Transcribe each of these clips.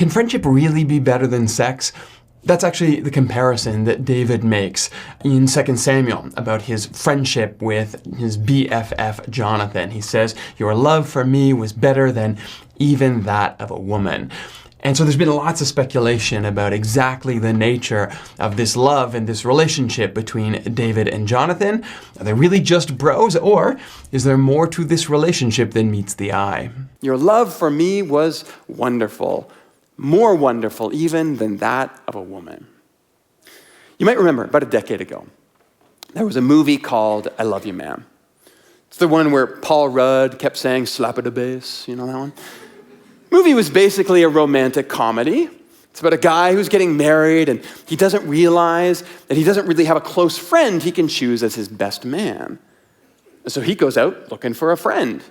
Can friendship really be better than sex? That's actually the comparison that David makes in 2 Samuel about his friendship with his BFF Jonathan. He says, "Your love for me was better than even that of a woman." And so there's been lots of speculation about exactly the nature of this love and this relationship between David and Jonathan. Are they really just bros, or is there more to this relationship than meets the eye? Your love for me was wonderful, more wonderful even than that of a woman. You might remember about a decade ago, there was a movie called I Love You, Man. It's the one where Paul Rudd kept saying, "Slap at the bass," you know that one? Movie was basically a romantic comedy. It's about a guy who's getting married and he doesn't realize that he doesn't really have a close friend he can choose as his best man. So he goes out looking for a friend.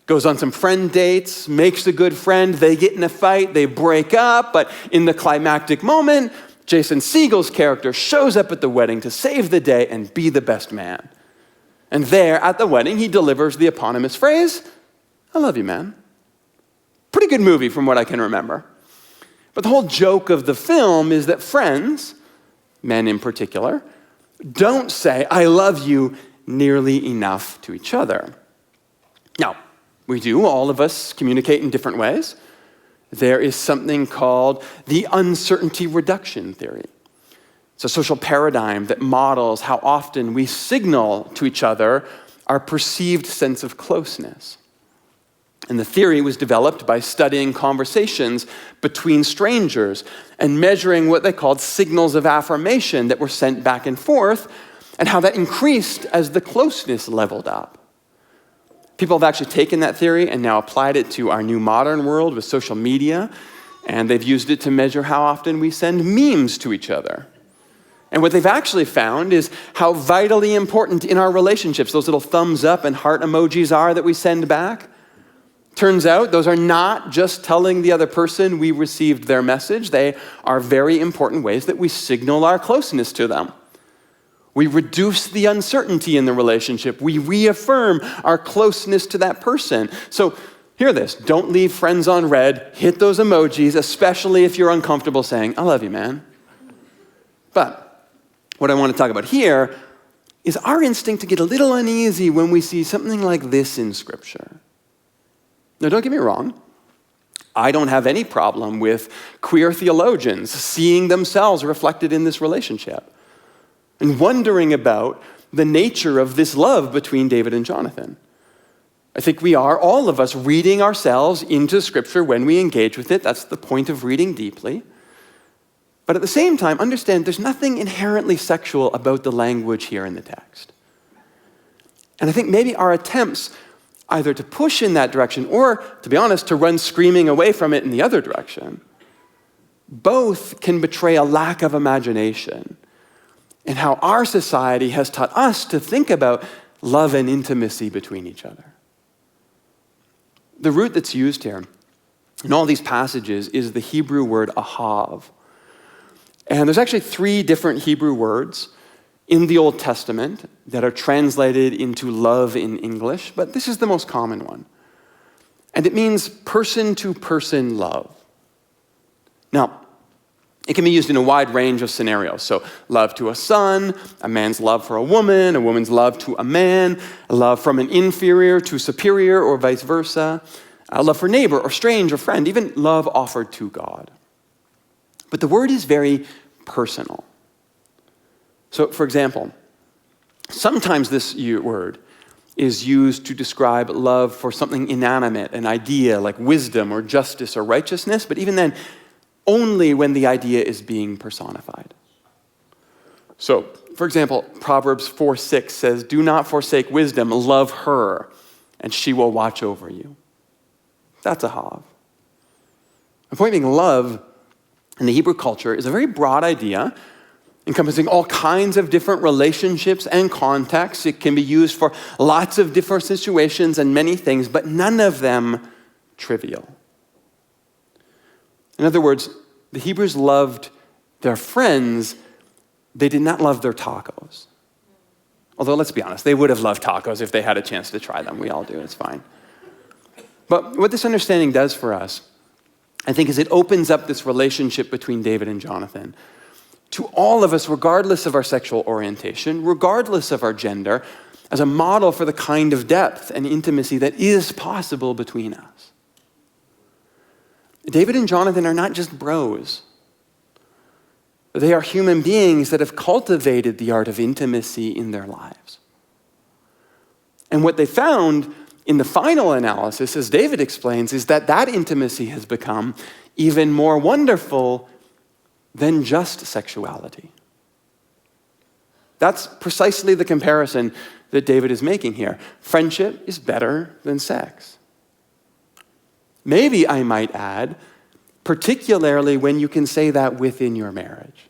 Goes on some friend dates, makes a good friend, they get in a fight, they break up, but in the climactic moment, Jason Segel's character shows up at the wedding to save the day and be the best man. And there at the wedding, he delivers the eponymous phrase, "I love you, man." Pretty good movie from what I can remember. But the whole joke of the film is that friends, men in particular, don't say, "I love you" nearly enough to each other. Now, we do, all of us communicate in different ways. There is something called the uncertainty reduction theory. It's a social paradigm that models how often we signal to each other our perceived sense of closeness. And the theory was developed by studying conversations between strangers and measuring what they called signals of affirmation that were sent back and forth, and how that increased as the closeness leveled up. People have actually taken that theory and now applied it to our new modern world with social media, and they've used it to measure how often we send memes to each other. And what they've actually found is how vitally important in our relationships those little thumbs up and heart emojis are that we send back. Turns out those are not just telling the other person we received their message. They are very important ways that we signal our closeness to them. We reduce the uncertainty in the relationship. We reaffirm our closeness to that person. So hear this, don't leave friends on red. Hit those emojis, especially if you're uncomfortable saying, "I love you, man." But what I want to talk about here is our instinct to get a little uneasy when we see something like this in Scripture. Now, don't get me wrong. I don't have any problem with queer theologians seeing themselves reflected in this relationship and wondering about the nature of this love between David and Jonathan. I think we are, all of us, reading ourselves into Scripture when we engage with it. That's the point of reading deeply. But at the same time, understand there's nothing inherently sexual about the language here in the text. And I think maybe our attempts either to push in that direction or, to be honest, to run screaming away from it in the other direction, both can betray a lack of imagination in how our society has taught us to think about love and intimacy between each other. The root that's used here in all these passages is the Hebrew word ahav. And there's actually 3 different Hebrew words in the Old Testament that are translated into love in English, but this is the most common one. And it means person-to-person love. Now, it can be used in a wide range of scenarios. So love to a son, a man's love for a woman's love to a man, a love from an inferior to superior or vice versa, a love for neighbor or strange or friend, even love offered to God. But the word is very personal. So, for example, sometimes this word is used to describe love for something inanimate, an idea like wisdom or justice or righteousness, but even then, only when the idea is being personified. So, for example, Proverbs 4:6 says, "Do not forsake wisdom, love her, and she will watch over you." That's a hav. The point being, love in the Hebrew culture is a very broad idea encompassing all kinds of different relationships and contexts. It can be used for lots of different situations and many things, but none of them trivial. In other words, the Hebrews loved their friends. They did not love their tacos. Although, let's be honest, they would have loved tacos if they had a chance to try them. We all do, it's fine. But what this understanding does for us I think, as it opens up this relationship between David and Jonathan to all of us, regardless of our sexual orientation, regardless of our gender, as a model for the kind of depth and intimacy that is possible between us. David and Jonathan are not just bros. They are human beings that have cultivated the art of intimacy in their lives. And what they found in the final analysis, as David explains, is that that intimacy has become even more wonderful than just sexuality. That's precisely the comparison that David is making here. Friendship is better than sex. Maybe, I might add, particularly when you can say that within your marriage.